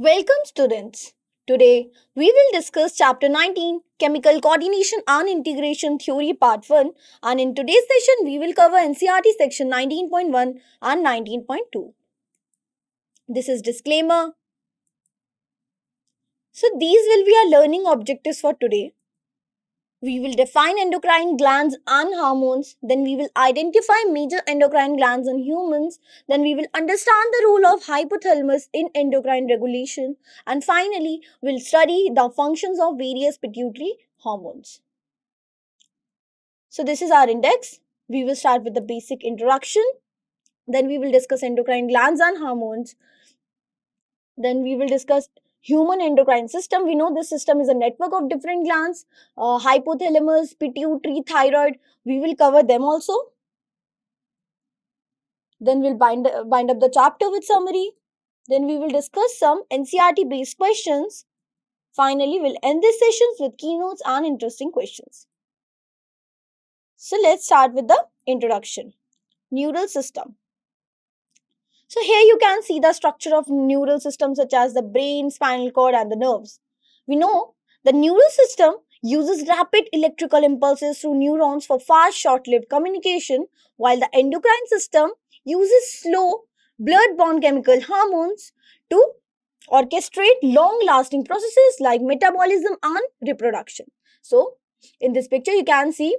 Welcome, students. Today, we will discuss Chapter 19 Chemical Coordination and Integration Theory Part 1. And in today's session, we will cover NCERT Section 19.1 and 19.2. This is disclaimer. So, these will be our learning objectives for today. We will define endocrine glands and hormones. Then we will identify major endocrine glands in humans. Then we will understand the role of hypothalamus in endocrine regulation. And finally, we'll study the functions of various pituitary hormones. So this is our index. We will start with the basic introduction. Then we will discuss endocrine glands and hormones. Then we will discuss human endocrine system. We know this system is a network of different glands, hypothalamus, pituitary, thyroid. We will cover them also. Then we'll bind up the chapter with summary. Then we will discuss some NCERT based questions. Finally, we'll end this session with keynotes and interesting questions. So let's start with the introduction. Neural system. So here you can see the structure of neural systems such as the brain, spinal cord and the nerves. We know the neural system uses rapid electrical impulses through neurons for fast short-lived communication, while the endocrine system uses slow blood-borne chemical hormones to orchestrate long-lasting processes like metabolism and reproduction. So in this picture you can see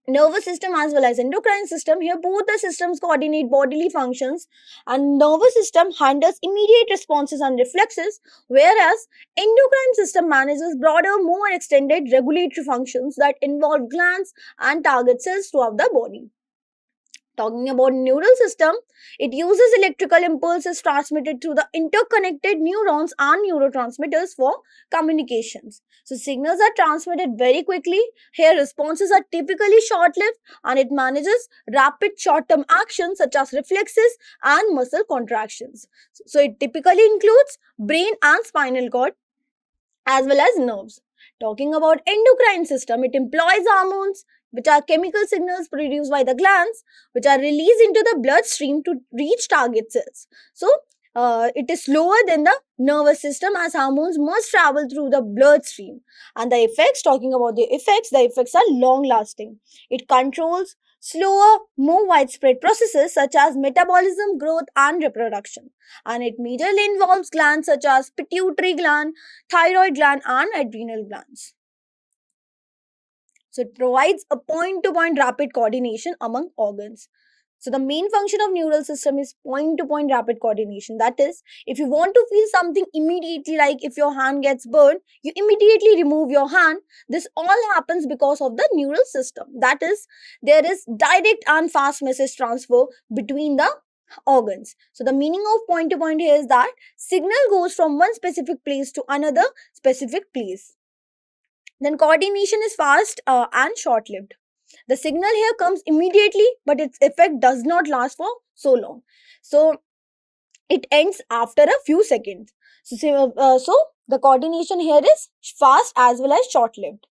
nervous system as well as endocrine system. Here both the systems coordinate bodily functions, and nervous system handles immediate responses and reflexes, whereas endocrine system manages broader, more extended regulatory functions that involve glands and target cells throughout the body. Talking about neural system, it uses electrical impulses transmitted through the interconnected neurons and neurotransmitters for communications. So signals are transmitted very quickly. Here responses are typically short-lived, and it manages rapid short-term actions such as reflexes and muscle contractions. So it typically includes brain and spinal cord as well as nerves. Talking about endocrine system, it employs hormones, which are chemical signals produced by the glands, which are released into the bloodstream to reach target cells. So, it is slower than the nervous system as hormones must travel through the bloodstream. And the effects, talking about the effects are long lasting. It controls slower, more widespread processes such as metabolism, growth, and reproduction. And it majorly involves glands such as pituitary gland, thyroid gland, and adrenal glands. So it provides a point-to-point rapid coordination among organs. So the main function of neural system is point-to-point rapid coordination. That is, if you want to feel something immediately, like if your hand gets burned, you immediately remove your hand. This all happens because of the neural system. That is, there is direct and fast message transfer between the organs. So the meaning of point to point here is that signal goes from one specific place to another specific place. Then coordination is fast and short lived. The signal here comes immediately, but its effect does not last for so long. So it ends after a few seconds. So the coordination here is fast as well as short lived.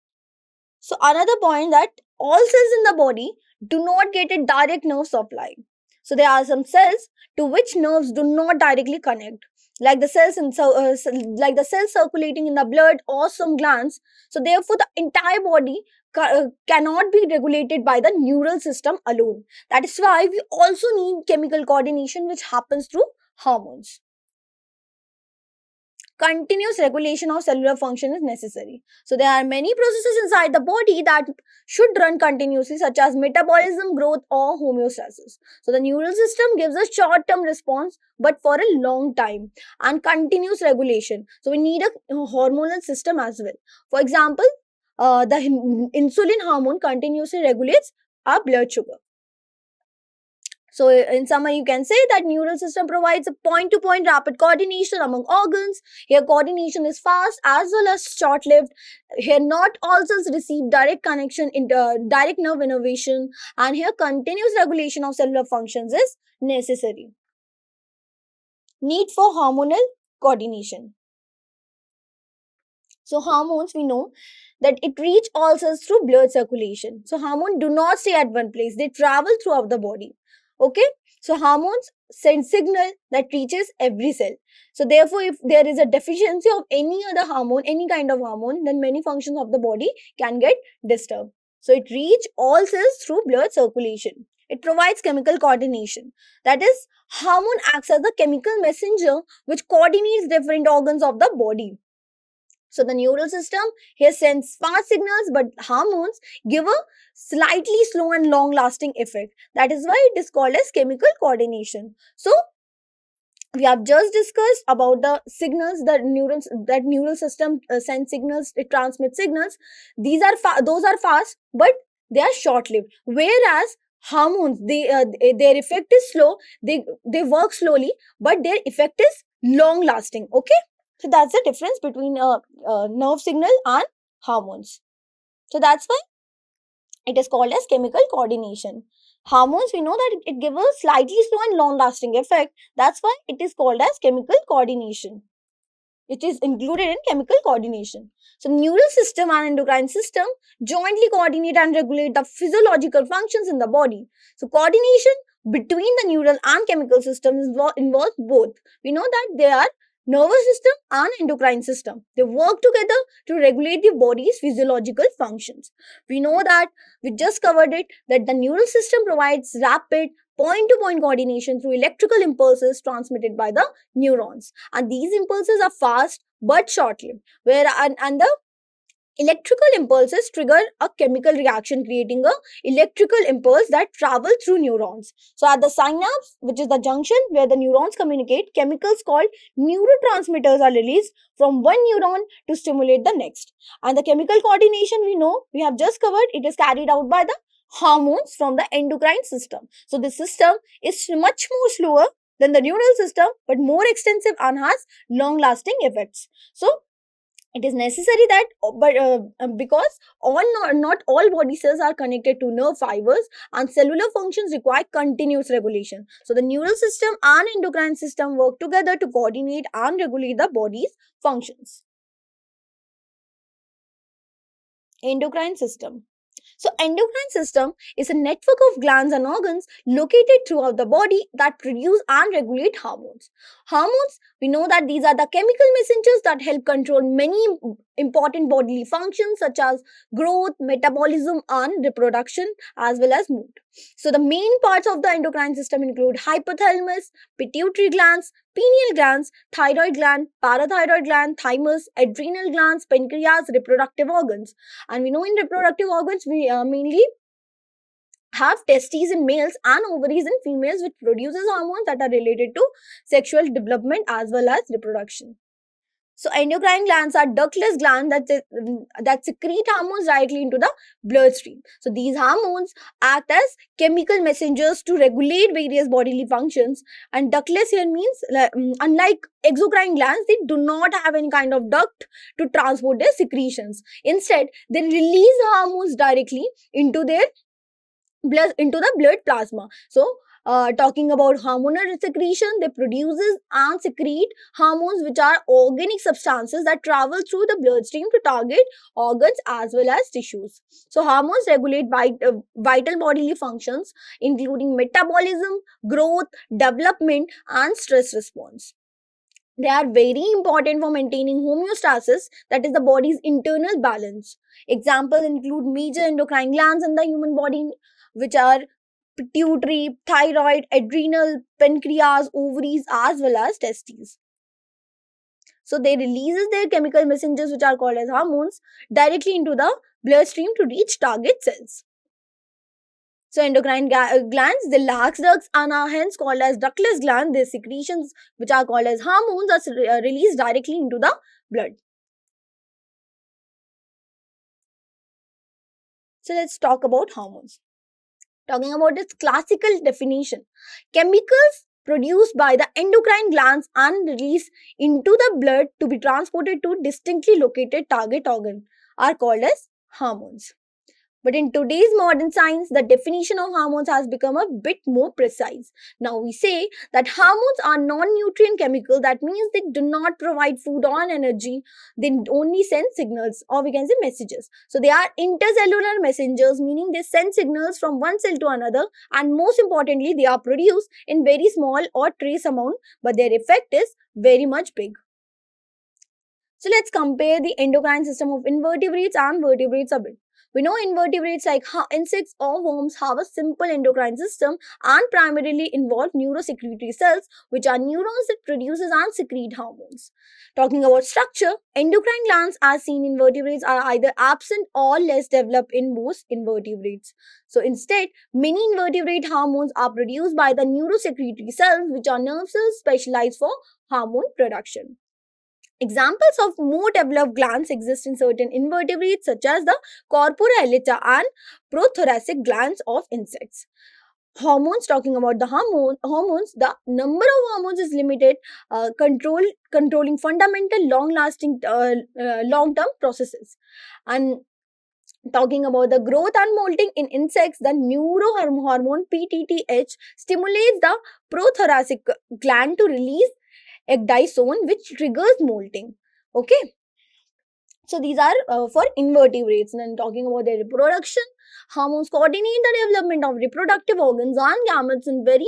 So another point that all cells in the body do not get a direct nerve supply. So there are some cells to which nerves do not directly connect, like the cells circulating in the blood or some glands. So therefore, the entire body cannot be regulated by the neural system alone. That is why we also need chemical coordination, which happens through hormones. Continuous regulation of cellular function is necessary. So there are many processes inside the body that should run continuously, such as metabolism, growth, or homeostasis. So the neural system gives a short-term response, but for a long time, and continuous regulation. So we need a hormonal system as well. For example, the insulin hormone continuously regulates our blood sugar. So in summary, you can say that neural system provides a point-to-point rapid coordination among organs. Here coordination is fast as well as short-lived. Here not all cells receive direct connection into direct nerve innervation, and here continuous regulation of cellular functions is necessary. Need for hormonal coordination. So hormones, we know that it reach all cells through blood circulation. So hormones do not stay at one place. They travel throughout the body. Okay, so hormones send signal that reaches every cell. So therefore, if there is a deficiency of any other hormone, any kind of hormone, then many functions of the body can get disturbed. So it reach all cells through blood circulation. It provides chemical coordination. That is, hormone acts as a chemical messenger which coordinates different organs of the body. So the neural system here sends fast signals, but hormones give a slightly slow and long lasting effect. That is why it is called as chemical coordination. So we have just discussed about the signals that neural system sends signals, it transmits signals. Those are fast, but they are short lived. Whereas hormones, their effect is slow. They work slowly, but their effect is long lasting. Okay, so that's the difference between a nerve signal and hormones. So that's why it is called as chemical coordination. Hormones, we know that it gives a slightly slow and long lasting effect. That's why it is called as chemical coordination. It is included in chemical coordination. So, neural system and endocrine system jointly coordinate and regulate the physiological functions in the body. So, coordination between the neural and chemical systems involves both. We know that they are nervous system and endocrine system. They work together to regulate the body's physiological functions. We know that we just covered it, that the neural system provides rapid point to point coordination through electrical impulses transmitted by the neurons, and these impulses are fast but short lived, and the electrical impulses trigger a chemical reaction, creating a electrical impulse that travels through neurons. So at the synapse, which is the junction where the neurons communicate, chemicals called neurotransmitters are released from one neuron to stimulate the next. And the chemical coordination, we know, we have just covered, it is carried out by the hormones from the endocrine system. So this system is much more slower than the neural system, but more extensive and has long lasting effects. So it is necessary that, because not all body cells are connected to nerve fibers, and cellular functions require continuous regulation. So the neural system and endocrine system work together to coordinate and regulate the body's functions. Endocrine system. So, endocrine system is a network of glands and organs located throughout the body that produce and regulate hormones. Hormones, we know that these are the chemical messengers that help control many important bodily functions such as growth, metabolism, and reproduction, as well as mood. So, the main parts of the endocrine system include hypothalamus, pituitary glands, pineal glands, thyroid gland, parathyroid gland, thymus, adrenal glands, pancreas, reproductive organs. And we know in reproductive organs, we mainly have testes in males and ovaries in females, which produces hormones that are related to sexual development as well as reproduction. So endocrine glands are ductless glands that secrete hormones directly into the bloodstream. So these hormones act as chemical messengers to regulate various bodily functions. And ductless here means, unlike exocrine glands, they do not have any kind of duct to transport their secretions. Instead, they release hormones directly into their into the blood plasma. So talking about hormonal secretion, they produces and secrete hormones, which are organic substances that travel through the bloodstream to target organs as well as tissues. So hormones regulate vital bodily functions including metabolism, growth, development, and stress response. They are very important for maintaining homeostasis, that is the body's internal balance. Examples include major endocrine glands in the human body, which are pituitary, thyroid, adrenal, pancreas, ovaries, as well as testes. So they releases their chemical messengers, which are called as hormones, directly into the bloodstream to reach target cells. So endocrine glands, the lax ducts and are hence called as ductless glands. Their secretions, which are called as hormones, are released directly into the blood. So let's talk about hormones. Talking about its classical definition, chemicals produced by the endocrine glands and released into the blood to be transported to distinctly located target organ are called as hormones. But in today's modern science, the definition of hormones has become a bit more precise. Now we say that hormones are non-nutrient chemical. That means they do not provide food or energy. They only send signals, or we can say messages. So they are intercellular messengers, meaning they send signals from one cell to another. And most importantly, they are produced in very small or trace amount, but their effect is very much big. So let's compare the endocrine system of invertebrates and vertebrates a bit. We know invertebrates like insects or worms have a simple endocrine system and primarily involve neurosecretory cells, which are neurons that produces and secrete hormones. Talking about structure, endocrine glands as seen in vertebrates are either absent or less developed in most invertebrates. So instead, many invertebrate hormones are produced by the neurosecretory cells, which are nerve cells specialized for hormone production. Examples of more developed glands exist in certain invertebrates, such as the corpora elytra and prothoracic glands of insects. Hormones, talking about the hormones, the number of hormones is limited, controlling fundamental, long-term processes. And talking about the growth and molting in insects, the neurohormone PTTH stimulates the prothoracic gland to release ecdysone, which triggers molting. Okay, so these are for invertebrates. And then talking about their reproduction, hormones coordinate the development of reproductive organs and gametes in very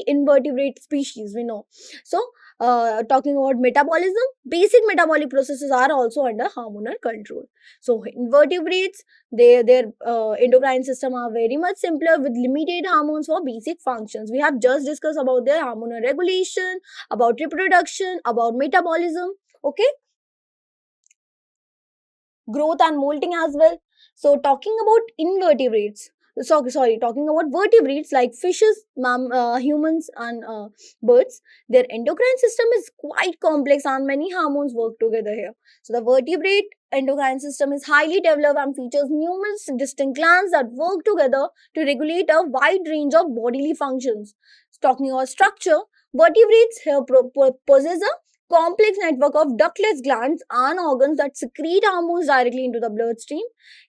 invertebrate species, we know. So talking about metabolism, basic metabolic processes are also under hormonal control. So invertebrates, their endocrine system are very much simpler with limited hormones for basic functions. We have just discussed about their hormonal regulation, about reproduction, about metabolism. Okay, growth and molting as well. So talking about invertebrates, talking about vertebrates like fishes, humans, and birds, their endocrine system is quite complex and many hormones work together here. So the vertebrate endocrine system is highly developed and features numerous distinct glands that work together to regulate a wide range of bodily functions. Talking about structure, vertebrates here possess a complex network of ductless glands and organs that secrete hormones directly into the bloodstream.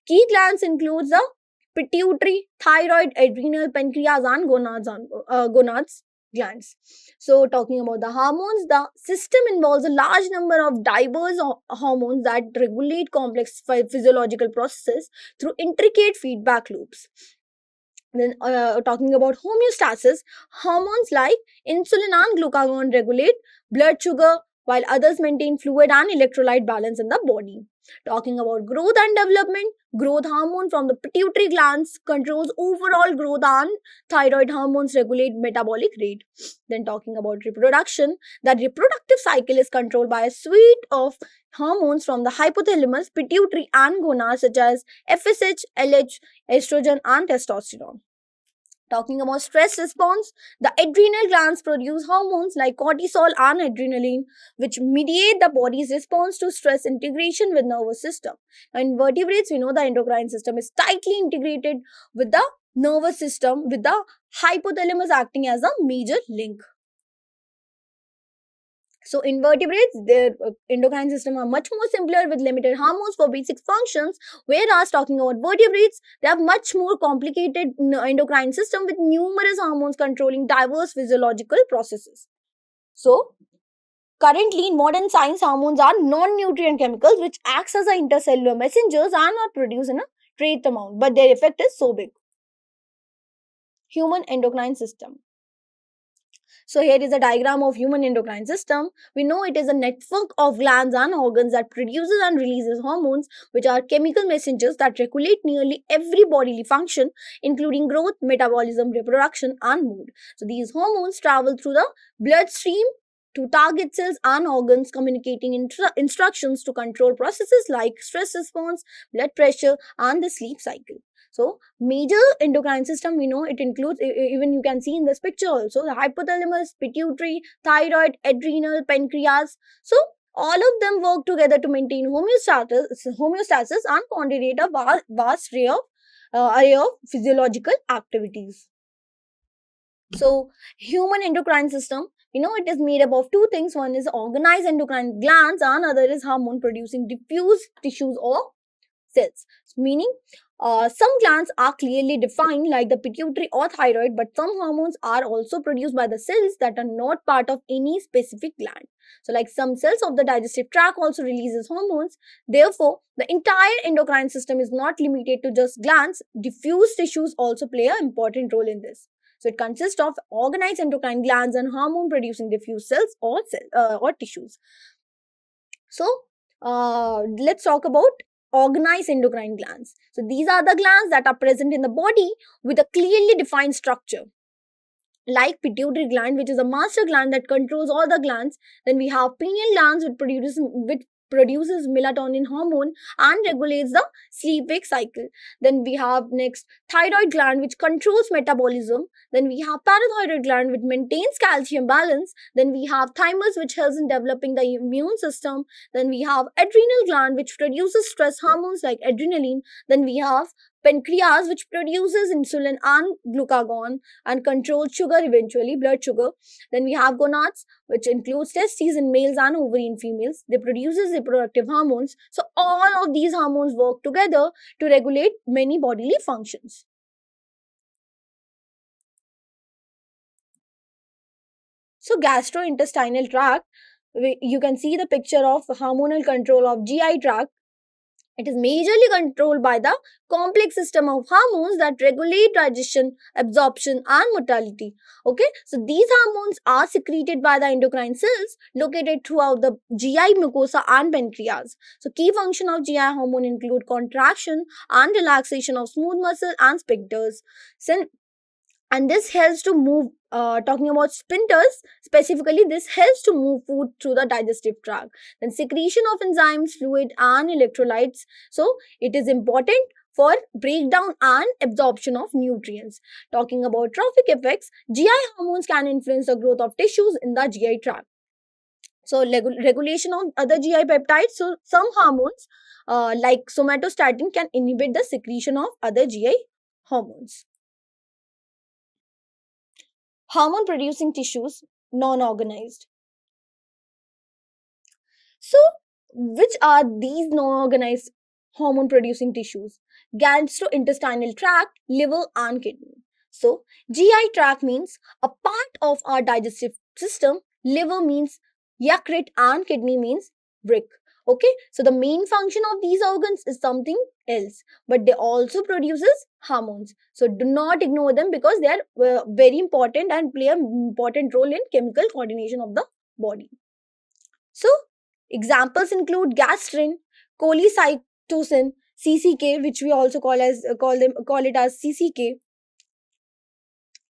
Key glands include the pituitary, thyroid, adrenal, pancreas, and gonads glands. So, talking about the hormones, the system involves a large number of diverse hormones that regulate complex physiological processes through intricate feedback loops. Then, talking about homeostasis, hormones like insulin and glucagon regulate blood sugar, while others maintain fluid and electrolyte balance in the body. Talking about growth and development, growth hormone from the pituitary glands controls overall growth and thyroid hormones regulate metabolic rate. Then talking about reproduction, the reproductive cycle is controlled by a suite of hormones from the hypothalamus, pituitary, and gonads such as FSH, LH, estrogen, and testosterone. Talking about stress response, the adrenal glands produce hormones like cortisol and adrenaline, which mediate the body's response to stress integration with nervous system. Now, in vertebrates, we know the endocrine system is tightly integrated with the nervous system, with the hypothalamus acting as a major link. So invertebrates, their endocrine system are much more simpler with limited hormones for basic functions, whereas talking about vertebrates, they have much more complicated endocrine system with numerous hormones controlling diverse physiological processes. So currently in modern science, hormones are non-nutrient chemicals which acts as intercellular messengers and are produced in a trace amount, but their effect is so big. Human endocrine system. So here is a diagram of human endocrine system. We know it is a network of glands and organs that produces and releases hormones, which are chemical messengers that regulate nearly every bodily function, including growth, metabolism, reproduction, and mood. So these hormones travel through the bloodstream to target cells and organs, communicating instructions to control processes like stress response, blood pressure, and the sleep cycle. So major endocrine system, we know it includes, even you can see in this picture also, the hypothalamus, pituitary, thyroid, adrenal, pancreas. So all of them work together to maintain homeostasis and coordinate a vast array of physiological activities. So human endocrine system, it is made up of two things. One is organized endocrine glands and other is hormone producing diffuse tissues or cells. Meaning, some glands are clearly defined, like the pituitary or thyroid, but some hormones are also produced by the cells that are not part of any specific gland. So, like some cells of the digestive tract also releases hormones. Therefore, the entire endocrine system is not limited to just glands. Diffuse tissues also play an important role in this. So, it consists of organized endocrine glands and hormone-producing diffuse cells or tissues. So, let's talk about organized endocrine glands. So, these are the glands that are present in the body with a clearly defined structure, like pituitary gland, which is a master gland that controls all the glands. Then we have pineal glands, which produces melatonin hormone and regulates the sleep wake cycle. Then we have next thyroid gland, which controls metabolism. Then we have parathyroid gland, which maintains calcium balance. Then we have thymus, which helps in developing the immune system. Then we have adrenal gland, which produces stress hormones like adrenaline. Then we have pancreas, which produces insulin and glucagon and controls sugar, eventually blood sugar. Then we have gonads, which includes testes in males and ovary in females. They produces reproductive hormones. So all of these hormones work together to regulate many bodily functions. So gastrointestinal tract, you can see the picture of hormonal control of GI tract. It is majorly controlled by the complex system of hormones that regulate digestion, absorption, and mortality. Okay, so these hormones are secreted by the endocrine cells located throughout the GI mucosa and pancreas. So, key function of GI hormone include contraction and relaxation of smooth muscle and sphincters. And this helps to move, talking about sphincters specifically, this helps to move food through the digestive tract. Then secretion of enzymes, fluid, and electrolytes. So it is important for breakdown and absorption of nutrients. Talking about trophic effects, GI hormones can influence the growth of tissues in the GI tract. So regulation of other GI peptides. So some hormones like somatostatin can inhibit the secretion of other GI hormones. Hormone producing tissues, non-organized. So, which are these non-organized hormone producing tissues? Gastrointestinal tract, liver, and kidney. So, GI tract means a part of our digestive system, liver means yaqrit, and kidney means brick. Okay, so the main function of these organs is something else, but they also produces hormones. So do not ignore them because they are very important and play an important role in chemical coordination of the body. So examples include gastrin, cholecytosine, CCK, which we also call it as CCK.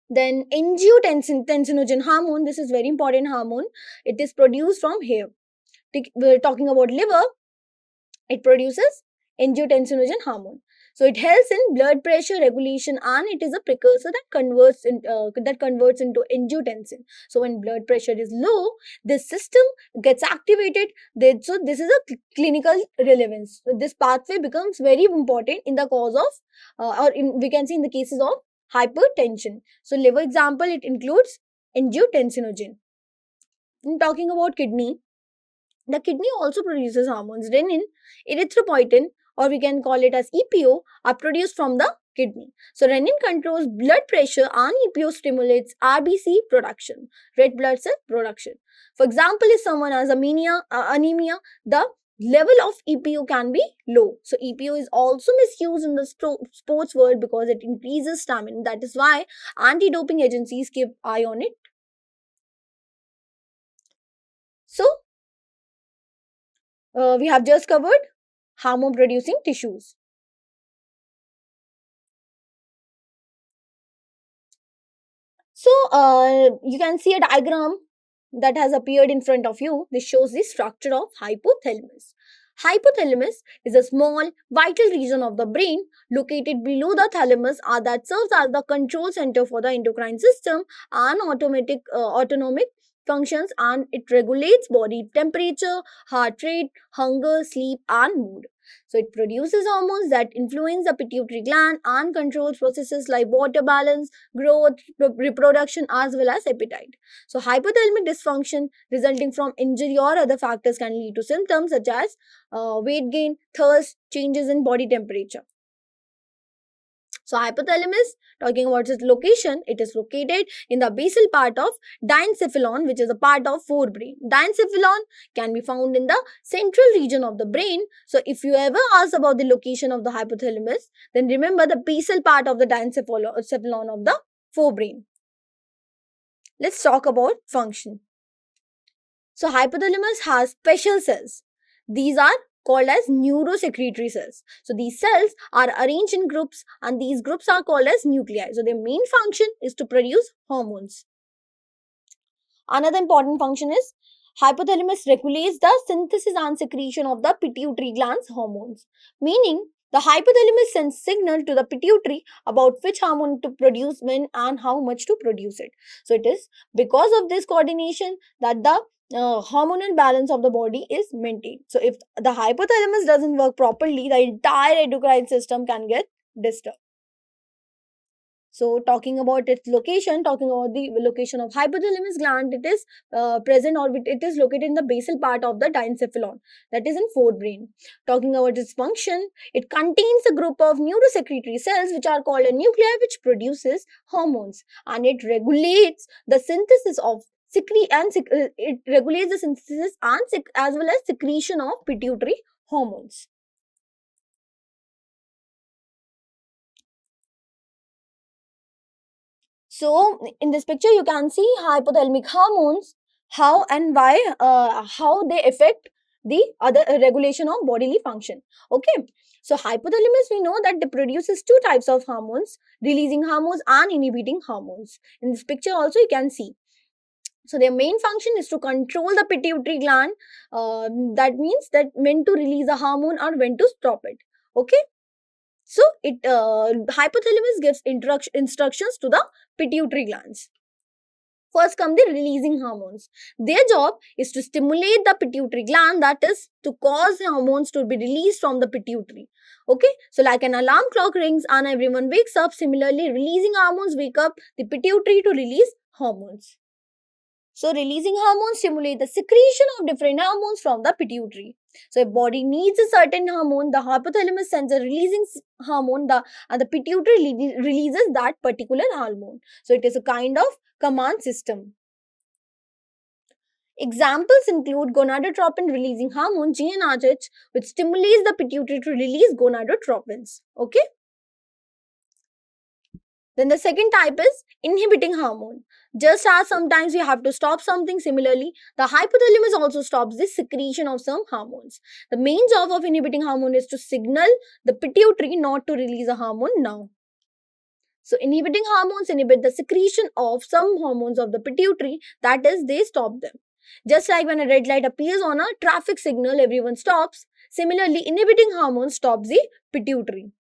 Then angiotensinogen hormone. This is very important hormone. It is produced from here. We're talking about liver. It produces angiotensinogen hormone. So it helps in blood pressure regulation and it is a precursor that converts into angiotensin. So when blood pressure is low, this system gets activated. So this is a clinical relevance. So this pathway becomes very important in the cause of, we can see in the cases of hypertension. So liver example, it includes angiotensinogen. In talking about kidney, the kidney also produces hormones. Renin, erythropoietin, or we can call it as EPO, are produced from the kidney. So renin controls blood pressure and EPO stimulates RBC production, red blood cell production. For example, if someone has anemia, the level of EPO can be low. So EPO is also misused in the sports world because it increases stamina. That is why anti-doping agencies keep eye on it. So we have just covered hormone producing tissues. So you can see a diagram that has appeared in front of you. This shows the structure of hypothalamus. Hypothalamus is a small vital region of the brain located below the thalamus that serves as the control center for the endocrine system and autonomic functions, and it regulates body temperature, heart rate, hunger, sleep, and mood. So it produces hormones that influence the pituitary gland and controls processes like water balance, growth, reproduction, as well as appetite. So hypothalamic dysfunction resulting from injury or other factors can lead to symptoms such as weight gain, thirst, changes in body temperature. So hypothalamus, talking about its location, it is located in the basal part of diencephalon, which is a part of forebrain. Diencephalon can be found in the central region of the brain. So if you ever ask about the location of the hypothalamus, then remember the basal part of the diencephalon of the forebrain. Let's talk about function. So hypothalamus has special cells. These are called as neurosecretory cells. So these cells are arranged in groups and these groups are called as nuclei. So their main function is to produce hormones. Another important function is hypothalamus regulates the synthesis and secretion of the pituitary gland's hormones. Meaning the hypothalamus sends signal to the pituitary about which hormone to produce when and how much to produce it. So it is because of this coordination that the hormonal balance of the body is maintained. So if the hypothalamus doesn't work properly, the entire endocrine system can get disturbed. So talking about its location, talking about the location of hypothalamus gland, it is present or it is located in the basal part of the diencephalon, that is in forebrain. Talking about its function, it contains a group of neurosecretory cells which are called a nuclei, which produces hormones, and it regulates the synthesis of it regulates the synthesis and as well as secretion of pituitary hormones. So in this picture, you can see hypothalamic hormones, how and why, how they affect the other regulation of bodily function. Okay. So hypothalamus, we know that it produces two types of hormones, releasing hormones and inhibiting hormones. In this picture also you can see. So their main function is to control the pituitary gland. That means that when to release a hormone or when to stop it. Okay. So it hypothalamus gives instructions to the pituitary glands. First come the releasing hormones. Their job is to stimulate the pituitary gland, that is to cause hormones to be released from the pituitary. Okay, so like an alarm clock rings and everyone wakes up, similarly releasing hormones wake up the pituitary to release hormones. So releasing hormones stimulate the secretion of different hormones from the pituitary. So if body needs a certain hormone, the hypothalamus sends a releasing hormone, and the pituitary releases that particular hormone. So it is a kind of command system. Examples include gonadotropin releasing hormone GnRH, which stimulates the pituitary to release gonadotropins. Okay. Then the second type is inhibiting hormone. Just as sometimes we have to stop something, similarly, the hypothalamus also stops the secretion of some hormones. The main job of inhibiting hormone is to signal the pituitary not to release a hormone now. So inhibiting hormones inhibit the secretion of some hormones of the pituitary, that is, they stop them. Just like when a red light appears on a traffic signal, everyone stops. Similarly, inhibiting hormones stops the pituitary.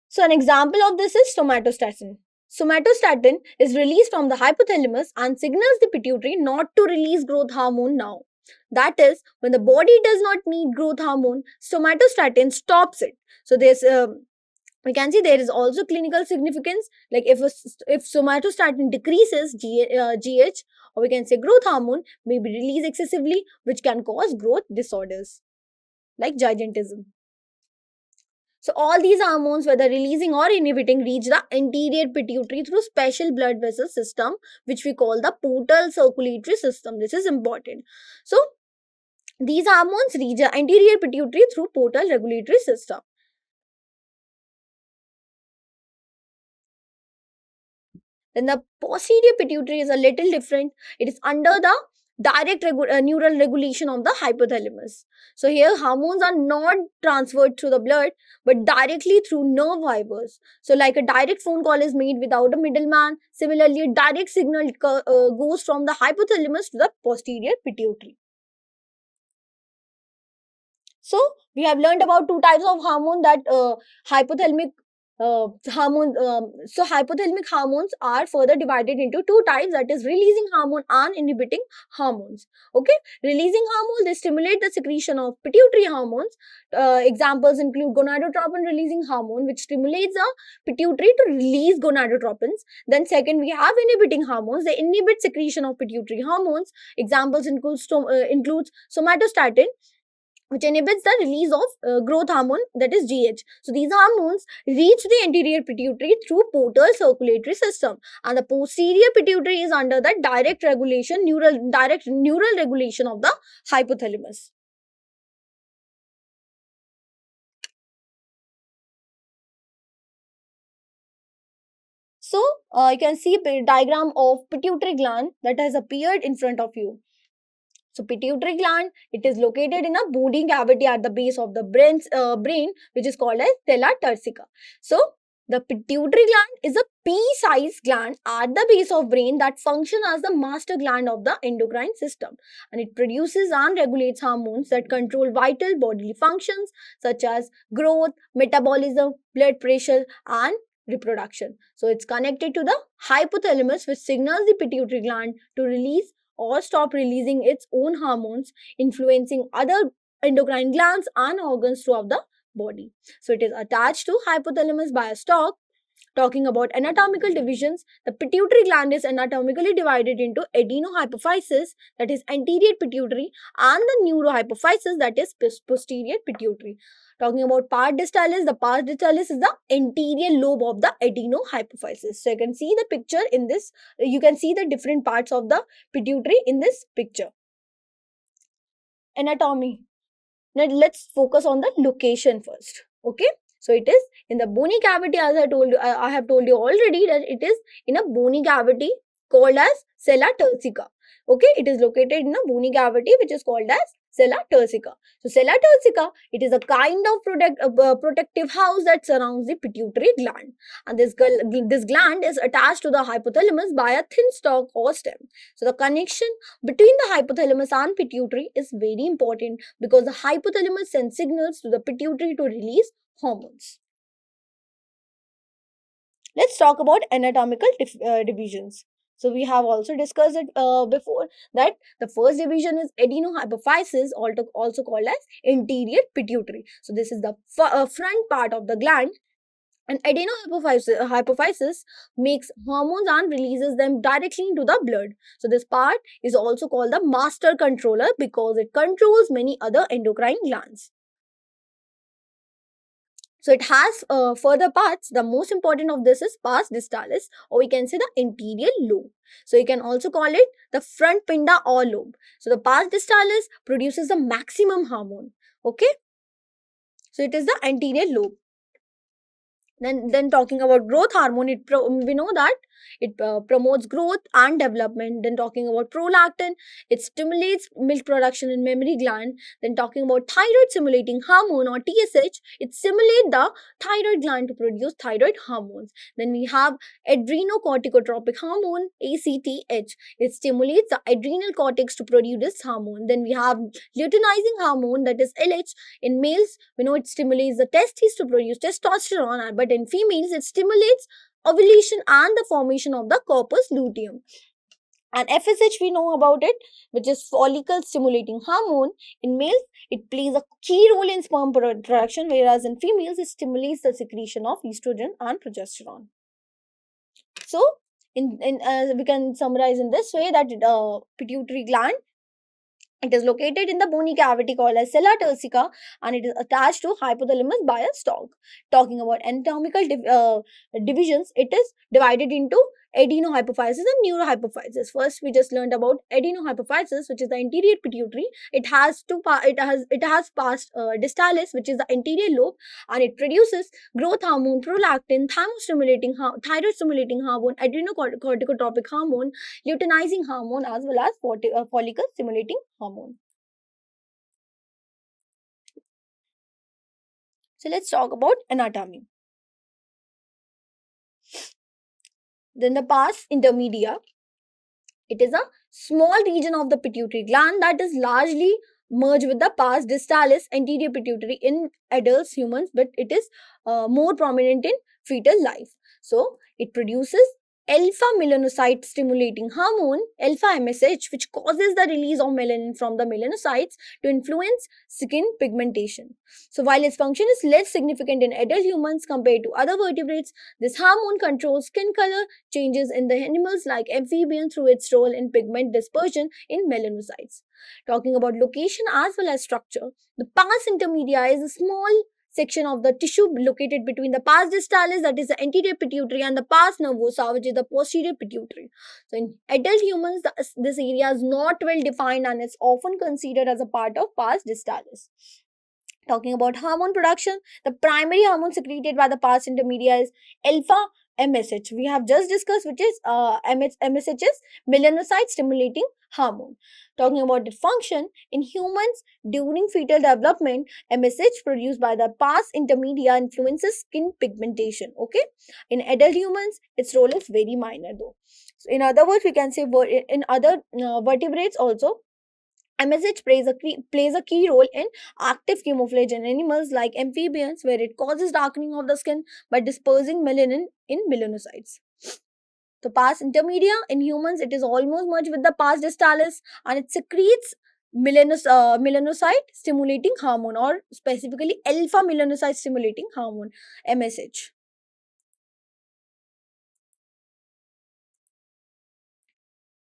So an example of this is somatostatin. Somatostatin is released from the hypothalamus and signals the pituitary not to release growth hormone now. That is, when the body does not need growth hormone, somatostatin stops it. So there's we can see there is also clinical significance, like if somatostatin decreases GH, or we can say growth hormone may be released excessively, which can cause growth disorders like gigantism. So all these hormones, whether releasing or inhibiting, reach the anterior pituitary through special blood vessel system, which we call the portal circulatory system. This is important. So these hormones reach the anterior pituitary through portal regulatory system. Then the posterior pituitary is a little different. It is under the direct neural regulation of the hypothalamus. So here hormones are not transferred through the blood but directly through nerve fibers. So like a direct phone call is made without a middleman. Similarly, a direct signal goes from the hypothalamus to the posterior pituitary. So we have learned about two types of hormone that hypothalamic hormone. So hypothalamic hormones are further divided into two types, that is releasing hormone and inhibiting hormones. Okay, releasing hormone, they stimulate the secretion of pituitary hormones. Examples include gonadotropin releasing hormone, which stimulates the pituitary to release gonadotropins. Then second, we have inhibiting hormones, they inhibit secretion of pituitary hormones. Examples includes somatostatin, which inhibits the release of growth hormone, that is GH. So these hormones reach the anterior pituitary through portal circulatory system, and the posterior pituitary is under the direct neural regulation of the hypothalamus. So you can see a diagram of pituitary gland that has appeared in front of you. So pituitary gland, it is located in a bony cavity at the base of the brain, which is called as sella turcica. So the pituitary gland is a pea-sized gland at the base of brain that functions as the master gland of the endocrine system, and it produces and regulates hormones that control vital bodily functions such as growth, metabolism, blood pressure, and reproduction. So it's connected to the hypothalamus, which signals the pituitary gland to release or stop releasing its own hormones, influencing other endocrine glands and organs throughout the body. So it is attached to hypothalamus by a stalk. Talking about anatomical divisions, the pituitary gland is anatomically divided into adenohypophysis, that is anterior pituitary, and the neurohypophysis, that is posterior pituitary. Talking about pars distalis, the pars distalis is the anterior lobe of the adenohypophysis. So you can see the picture in this, you can see the different parts of the pituitary in this picture. Anatomy. Now let's focus on the location first. Okay, so it is in the bony cavity, as I told you, I have told you already that it is in a bony cavity called as sella turcica. Okay, it is located in a bony cavity which is called as sella turcica. So sella turcica, it is a kind of protective house that surrounds the pituitary gland, and this gland is attached to the hypothalamus by a thin stalk or stem. So the connection between the hypothalamus and pituitary is very important because the hypothalamus sends signals to the pituitary to release hormones. Let's talk about anatomical divisions. So we have also discussed it before, that the first division is adenohypophysis, also called as anterior pituitary. So this is the front part of the gland, and adenohypophysis makes hormones and releases them directly into the blood. So this part is also called the master controller because it controls many other endocrine glands. So it has further parts. The most important of this is pars distalis, or we can say the anterior lobe. So you can also call it the front pinda or lobe. So the pars distalis produces the maximum hormone. Okay. So it is the anterior lobe. Then talking about growth hormone, we know that it promotes growth and development. Then talking about prolactin, it stimulates milk production in mammary gland. Then talking about thyroid stimulating hormone or TSH, it stimulates the thyroid gland to produce thyroid hormones. Then we have adrenocorticotropic hormone, ACTH. It stimulates the adrenal cortex to produce this hormone. Then we have luteinizing hormone, that is LH. In males, we know it stimulates the testes to produce testosterone, but in females, it stimulates ovulation and the formation of the corpus luteum. And FSH, we know about it, which is follicle stimulating hormone. In males, it plays a key role in sperm production, whereas in females, it stimulates the secretion of estrogen and progesterone. So, we can summarize in this way that pituitary gland, it is located in the bony cavity called as sella turcica, and it is attached to hypothalamus by a stalk. Talking about anatomical divisions, it is divided into adenohypophysis and neurohypophysis. First, we just learned about adenohypophysis, which is the anterior pituitary. It has pars distalis, which is the anterior lobe, and it produces growth hormone, prolactin, thyroid stimulating hormone, adrenocorticotropic hormone, luteinizing hormone, as well as follicle stimulating hormone. So let's talk about anatomy. Then the pars intermedia, it is a small region of the pituitary gland that is largely merged with the pars distalis, anterior pituitary, in adults, humans, but it is more prominent in fetal life. So it produces alpha melanocyte stimulating hormone, alpha MSH, which causes the release of melanin from the melanocytes to influence skin pigmentation. So while its function is less significant in adult humans compared to other vertebrates, this hormone controls skin color changes in the animals like amphibians through its role in pigment dispersion in melanocytes. Talking about location as well as structure, the pars intermedia is a small section of the tissue located between the pars distalis, that is the anterior pituitary, and the pars nervosa, which is the posterior pituitary. So in adult humans, this area is not well defined and is often considered as a part of pars distalis. Talking about hormone production, the primary hormone secreted by the pars intermedia is alpha MSH. We have just discussed, which is MSH is melanocyte stimulating hormone. Talking about its function, in humans during fetal development, MSH produced by the pars intermedia influences skin pigmentation. Okay, in adult humans, its role is very minor though. So in other words, we can say in other vertebrates also, MSH plays a key role in active camouflage in animals like amphibians, where it causes darkening of the skin by dispersing melanin in melanocytes. The pars intermedia in humans, it is almost merged with the pars distalis and it secretes melanocyte stimulating hormone, or specifically alpha melanocyte stimulating hormone, MSH.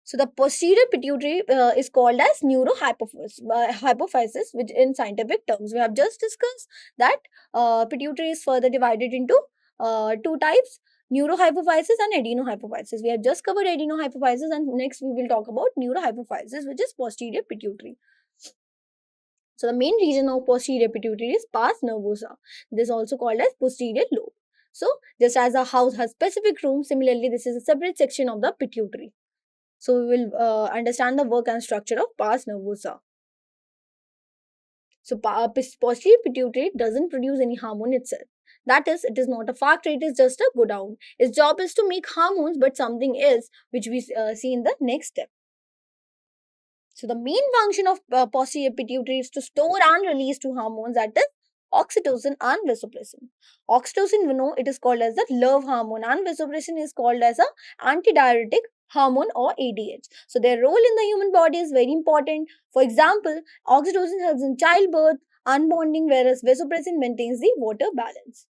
So the posterior pituitary is called as neurohypophysis, which in scientific terms we have just discussed that pituitary is further divided into two types: neurohypophysis and adenohypophysis. We have just covered adenohypophysis, and next we will talk about neurohypophysis, which is posterior pituitary. So the main region of posterior pituitary is pars nervosa. This is also called as posterior lobe. So just as a house has specific room, similarly this is a separate section of the pituitary. So we will understand the work and structure of pars nervosa. So posterior pituitary doesn't produce any hormone itself. That is, it is not a factor, it is just a go down. Its job is to make hormones, but something else, which we see in the next step. So the main function of posterior pituitary is to store and release two hormones, that is oxytocin and vasopressin. Oxytocin, we know it is called as the love hormone, and vasopressin is called as a antidiuretic hormone or ADH. So their role in the human body is very important. For example, oxytocin helps in childbirth, unbonding, whereas vasopressin maintains the water balance.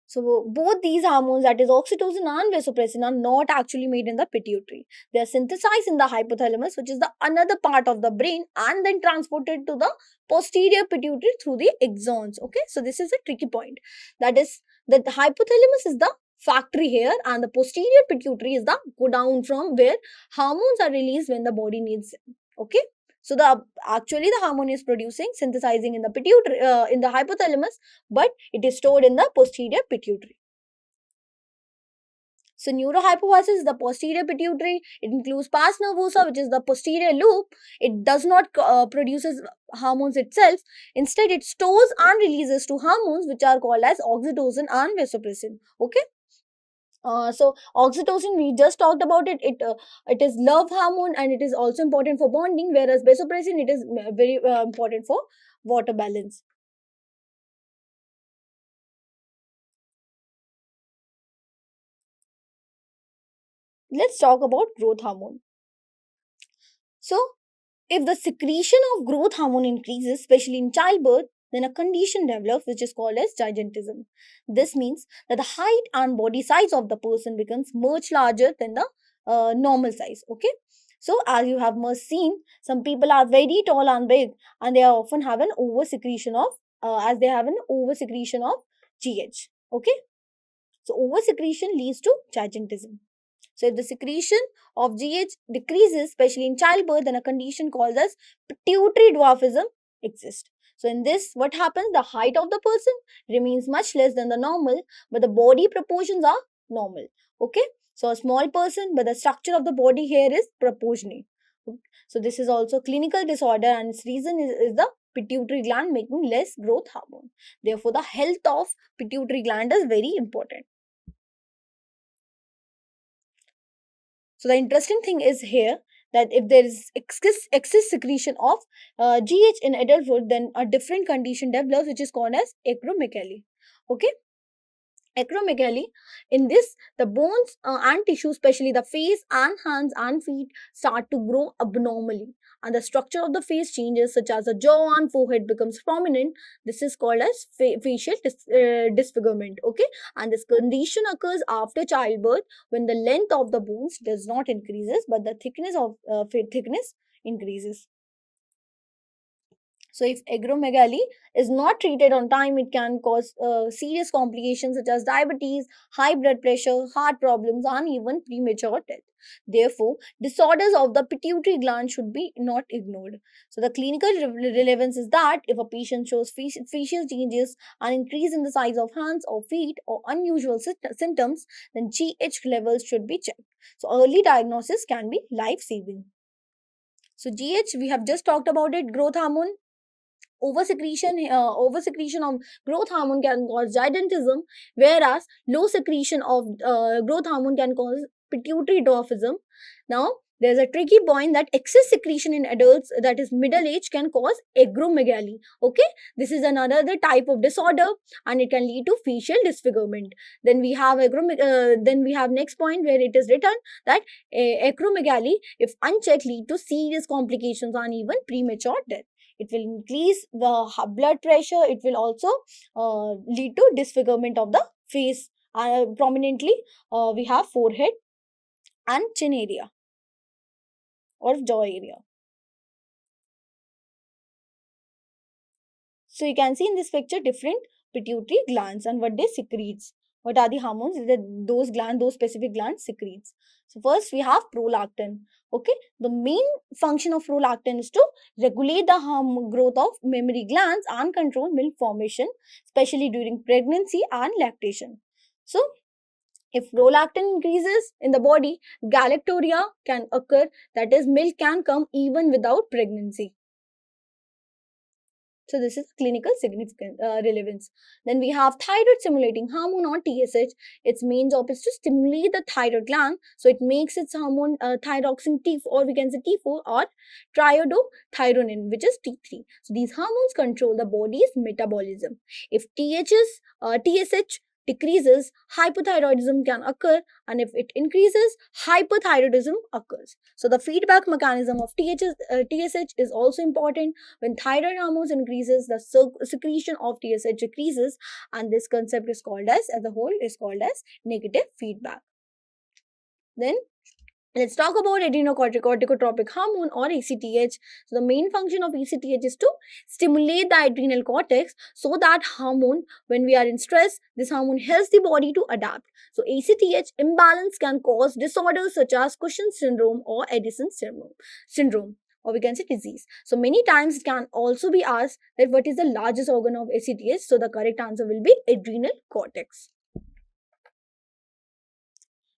So both these hormones, that is oxytocin and vasopressin, are not actually made in the pituitary. They are synthesized in the hypothalamus, which is the another part of the brain, and then transported to the posterior pituitary through the axons. Okay, so this is a tricky point. That is, that the hypothalamus is the factory here, and the posterior pituitary is the go down from where hormones are released when the body needs them. Okay. So the actually the hormone is producing, synthesizing in the pituitary, in the hypothalamus, but it is stored in the posterior pituitary. So neurohypophysis is the posterior pituitary. It includes pars nervosa, which is the posterior loop. It does not produces hormones itself. Instead, it stores and releases two hormones, which are called as oxytocin and vasopressin. Okay. So oxytocin, we just talked about it. It is love hormone, and it is also important for bonding. Whereas vasopressin, it is very important for water balance. Let's talk about growth hormone. So if the secretion of growth hormone increases, especially in childbirth, then a condition develops which is called as gigantism. This means that the height and body size of the person becomes much larger than the normal size. Okay. So as you have most seen, some people are very tall and big, and they often have an over secretion of as they have an over secretion of GH. Okay. So over secretion leads to gigantism. So if the secretion of GH decreases, especially in childbirth, then a condition called as pituitary dwarfism exists. So in this, what happens? The height of the person remains much less than the normal, but the body proportions are normal. Okay. So a small person, but the structure of the body here is proportionate. So this is also clinical disorder, and its reason is the pituitary gland making less growth hormone. Therefore, the health of pituitary gland is very important. So the interesting thing is here that if there is excess secretion of GH in adulthood, then a different condition develops, which is called as acromegaly. Okay. Acromegaly, in this, the bones and tissue, especially the face and hands and feet, start to grow abnormally, and the structure of the face changes, such as the jaw and forehead becomes prominent. This is called as facial disfigurement. Okay, and this condition occurs after childbirth when the length of the bones does not increases, but the thickness of thickness increases. So, if acromegaly is not treated on time, it can cause serious complications such as diabetes, high blood pressure, heart problems, and even premature death. Therefore, disorders of the pituitary gland should be not ignored. So, the clinical relevance is that if a patient shows facial changes, an increase in the size of hands or feet, or unusual symptoms, then GH levels should be checked. So, early diagnosis can be life saving. So, GH, we have just talked about it, growth hormone. Oversecretion of growth hormone can cause gigantism, whereas low secretion of growth hormone can cause pituitary dwarfism. Now, there's a tricky point that excess secretion in adults, that is middle age, can cause acromegaly. Okay, this is another type of disorder, and it can lead to facial disfigurement. Then we have next point where it is written that acromegaly, if unchecked, lead to serious complications and even premature death. It will increase the blood pressure. It will also lead to disfigurement of the face. Prominently, we have forehead and chin area or jaw area. So you can see in this picture different pituitary glands and what they secretes. What are the hormones that those specific glands secretes? So first we have prolactin. Okay, the main function of prolactin is to regulate the growth of mammary glands and control milk formation, especially during pregnancy and lactation. So if prolactin increases in the body, galactorrhea can occur, that is, milk can come even without pregnancy. So this is clinical significant relevance. Then we have thyroid stimulating hormone or TSH. Its main job is to stimulate the thyroid gland. So it makes its hormone thyroxine T4, or we can say T4, or triiodothyronine, which is T3. So these hormones control the body's metabolism. If TSH decreases, hypothyroidism can occur, and if it increases, hyperthyroidism occurs. So the feedback mechanism of TSH is also important. When thyroid hormones increases, the secretion of TSH decreases, and this concept is called as a whole, is called as negative feedback. Then let's talk about adrenocorticotropic hormone or ACTH. So the main function of ACTH is to stimulate the adrenal cortex, so that hormone, when we are in stress, this hormone helps the body to adapt. So ACTH imbalance can cause disorders such as Cushing's syndrome or Addison syndrome, or we can say disease. So many times it can also be asked that what is the largest organ of ACTH? So the correct answer will be adrenal cortex.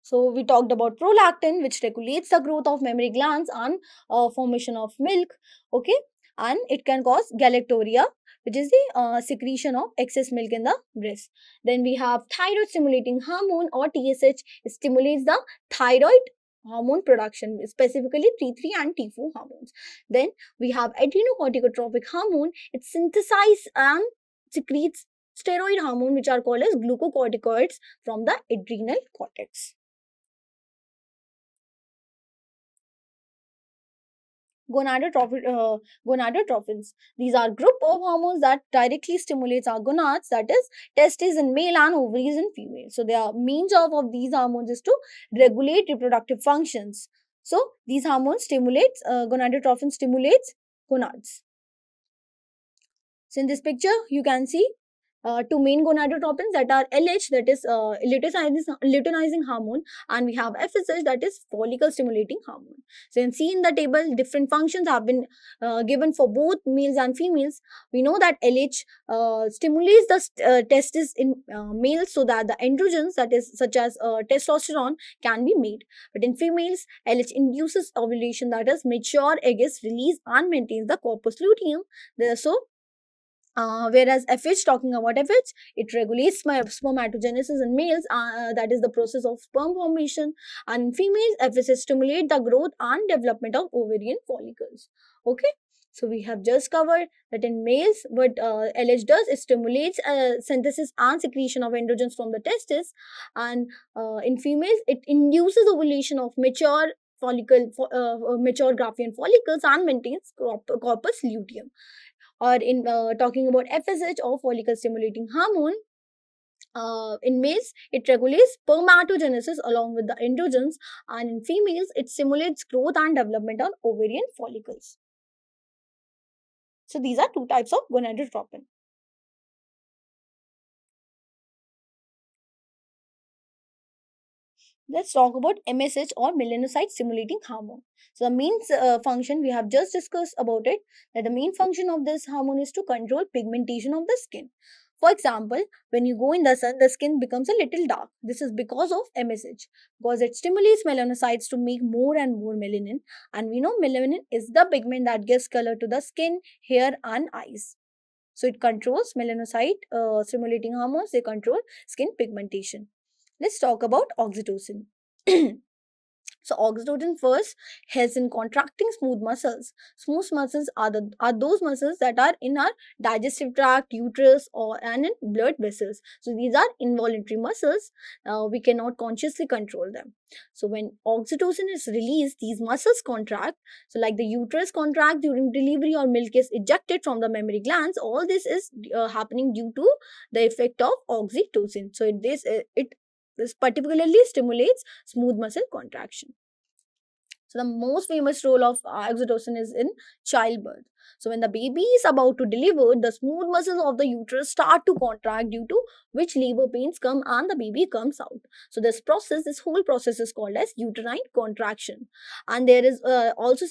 So we talked about prolactin, which regulates the growth of mammary glands and formation of milk. Okay, and it can cause galactorrhea, which is the secretion of excess milk in the breast. Then we have thyroid stimulating hormone or TSH. It stimulates the thyroid hormone production, specifically T3 and T4 hormones. Then we have adrenocorticotropic hormone. It synthesizes and secretes steroid hormone, which are called as glucocorticoids, from the adrenal cortex. Gonadotrophins. These are group of hormones that directly stimulates our gonads, that is, testes in male and ovaries in female. So their main job of these hormones is to regulate reproductive functions. So these hormones stimulates, gonadotrophin stimulates gonads. So in this picture, you can see two main gonadotropins, that are LH, that is luteinizing hormone, and we have FSH, that is follicle stimulating hormone. So you can see in the table different functions have been given for both males and females. We know that LH stimulates the testes in males, so that the androgens, that is such as testosterone, can be made. But in females, LH induces ovulation, that is mature egg is released and maintains the corpus luteum. So whereas FH, talking about FH, it regulates spermatogenesis in males, that is the process of sperm formation, and in females, FSH stimulate the growth and development of ovarian follicles. Okay. So we have just covered that in males, what LH does is stimulates synthesis and secretion of androgens from the testes, and in females, it induces ovulation of mature Graafian follicles and maintains corpus luteum. Or in talking about FSH or follicle stimulating hormone, in males, it regulates spermatogenesis along with the androgens, and in females, it stimulates growth and development on ovarian follicles. So these are two types of gonadotropin. Let's talk about MSH or melanocyte stimulating hormone. So the main function we have just discussed about it, that the main function of this hormone is to control pigmentation of the skin. For example, when you go in the sun, the skin becomes a little dark. This is because of MSH, because it stimulates melanocytes to make more and more melanin. And we know melanin is the pigment that gives color to the skin, hair, and eyes. So it controls melanocyte stimulating hormones, they control skin pigmentation. Let's talk about oxytocin. So oxytocin first helps in contracting smooth muscles. Smooth muscles are those muscles that are in our digestive tract, uterus, or and in blood vessels. So these are involuntary muscles. We cannot consciously control them. So when oxytocin is released, these muscles contract. So like the uterus contract during delivery or milk is ejected from the mammary glands. All this is happening due to the effect of oxytocin. So this particularly stimulates smooth muscle contraction. So the most famous role of oxytocin is in childbirth. So when the baby is about to deliver, the smooth muscles of the uterus start to contract, due to which labor pains come and the baby comes out. So this whole process is called as uterine contraction. And there is also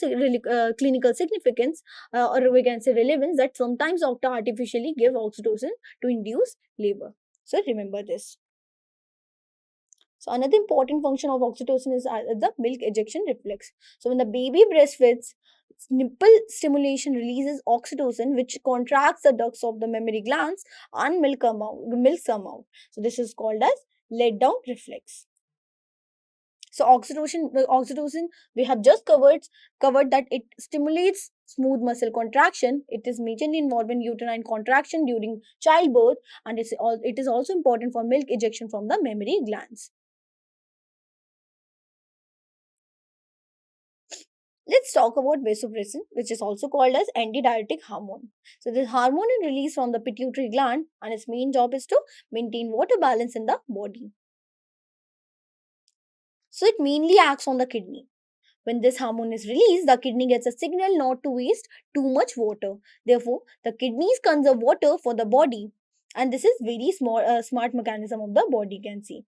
clinical significance, or we can say relevance, that sometimes doctor artificially give oxytocin to induce labor. So remember this. So another important function of oxytocin is the milk ejection reflex. So when the baby breastfeeds, nipple stimulation releases oxytocin, which contracts the ducts of the mammary glands, and milk come out. So this is called as let down reflex. So oxytocin we have just covered that it stimulates smooth muscle contraction. It is majorly involved in uterine contraction during childbirth, and it is also important for milk ejection from the mammary glands. Let's talk about vasopressin, which is also called as antidiuretic hormone. So this hormone is released from the pituitary gland, and its main job is to maintain water balance in the body. So it mainly acts on the kidney. When this hormone is released, the kidney gets a signal not to waste too much water. Therefore, the kidneys conserve water for the body, and this is very smart mechanism of the body, can see.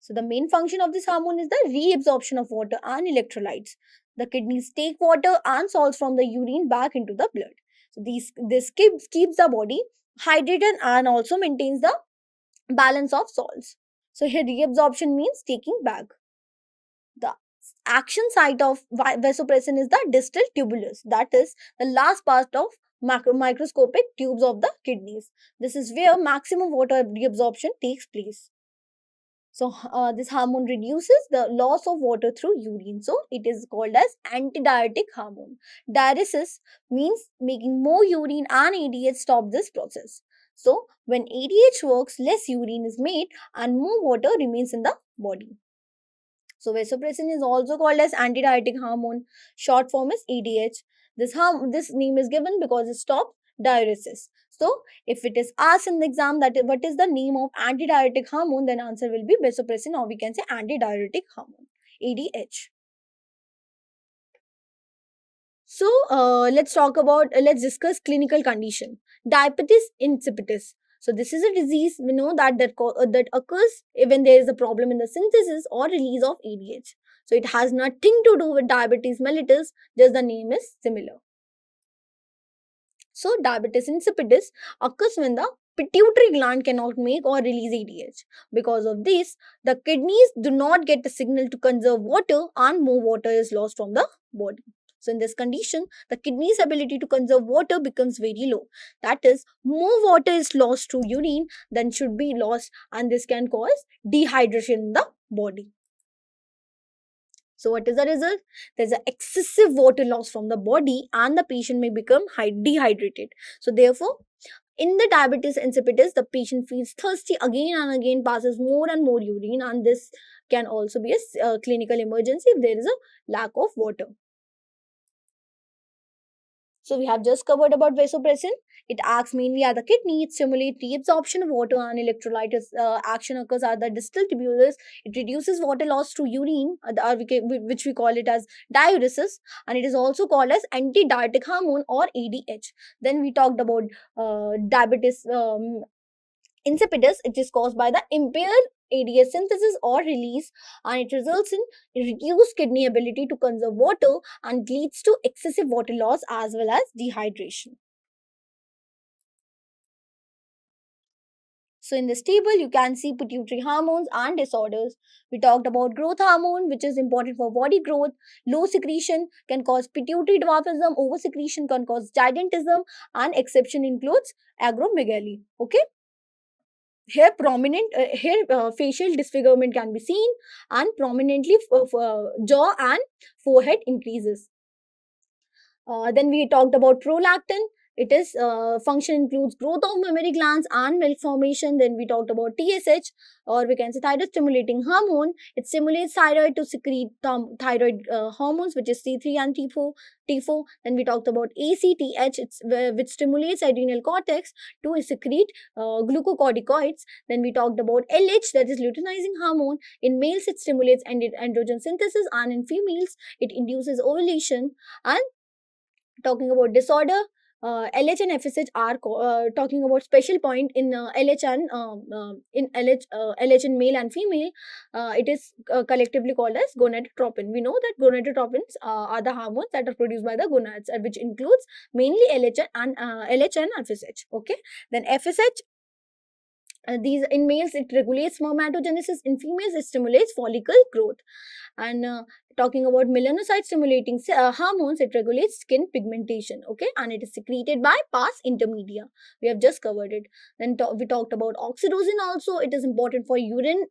So the main function of this hormone is the reabsorption of water and electrolytes. The kidneys take water and salts from the urine back into the blood. So this keeps the body hydrated and also maintains the balance of salts. So here reabsorption means taking back. The action site of vasopressin is the distal tubulus. That is the last part of microscopic tubes of the kidneys. This is where maximum water reabsorption takes place. So this hormone reduces the loss of water through urine. So it is called as antidiuretic hormone. Diuresis means making more urine, and ADH stop this process. So when ADH works, less urine is made and more water remains in the body. So vasopressin is also called as antidiuretic hormone. Short form is ADH. This name is given because it stops diuresis. So if it is asked in the exam that what is the name of antidiuretic hormone, then answer will be vasopressin, or we can say antidiuretic hormone, ADH. So let's discuss clinical condition. Diabetes insipidus. So this is a disease we know that occurs when there is a problem in the synthesis or release of ADH. So it has nothing to do with diabetes mellitus, just the name is similar. So diabetes insipidus occurs when the pituitary gland cannot make or release ADH. Because of this, the kidneys do not get a signal to conserve water, and more water is lost from the body. So in this condition, the kidney's ability to conserve water becomes very low. That is, more water is lost through urine than should be lost, and this can cause dehydration in the body. So, what is the result? There's an excessive water loss from the body, and the patient may become dehydrated. So, therefore, in the diabetes insipidus, the patient feels thirsty again and again, passes more and more urine, and this can also be a clinical emergency if there is a lack of water. So we have just covered about vasopressin. It acts mainly at the kidney. It stimulates reabsorption of water and electrolyte action occurs at the distal tubules. It reduces water loss through urine, which we call it as diuresis, and it is also called as antidiuretic hormone or ADH. Then we talked about diabetes insipidus. It is caused by the impaired ADS synthesis or release, and it results in reduced kidney ability to conserve water and leads to excessive water loss as well as dehydration. So in this table, you can see pituitary hormones and disorders. We talked about growth hormone, which is important for body growth. Low secretion can cause pituitary dwarfism. Over secretion can cause gigantism, and exception includes acromegaly. Okay. Here facial disfigurement can be seen, and prominently jaw and forehead increases. Then we talked about prolactin. It is function includes growth of mammary glands and milk formation. Then we talked about TSH, or we can say thyroid stimulating hormone. It stimulates thyroid to secrete thyroid hormones, which is T3 and T4. T4. Then we talked about ACTH, which stimulates adrenal cortex to secrete glucocorticoids. Then we talked about LH, that is luteinizing hormone. In males, it stimulates androgen synthesis, and in females, it induces ovulation. And talking about disorder, LH and FSH are talking about special point in LH and in LH in male and female. It is collectively called as gonadotropin. We know that gonadotropins are the hormones that are produced by the gonads, which includes mainly LH and FSH. Okay, then FSH, these in males it regulates spermatogenesis, in females it stimulates follicle growth. And talking about melanocyte stimulating hormones, it regulates skin pigmentation. Okay, and it is secreted by pars intermedia. We have just covered it. Then we talked about oxytocin also. It is important for uterine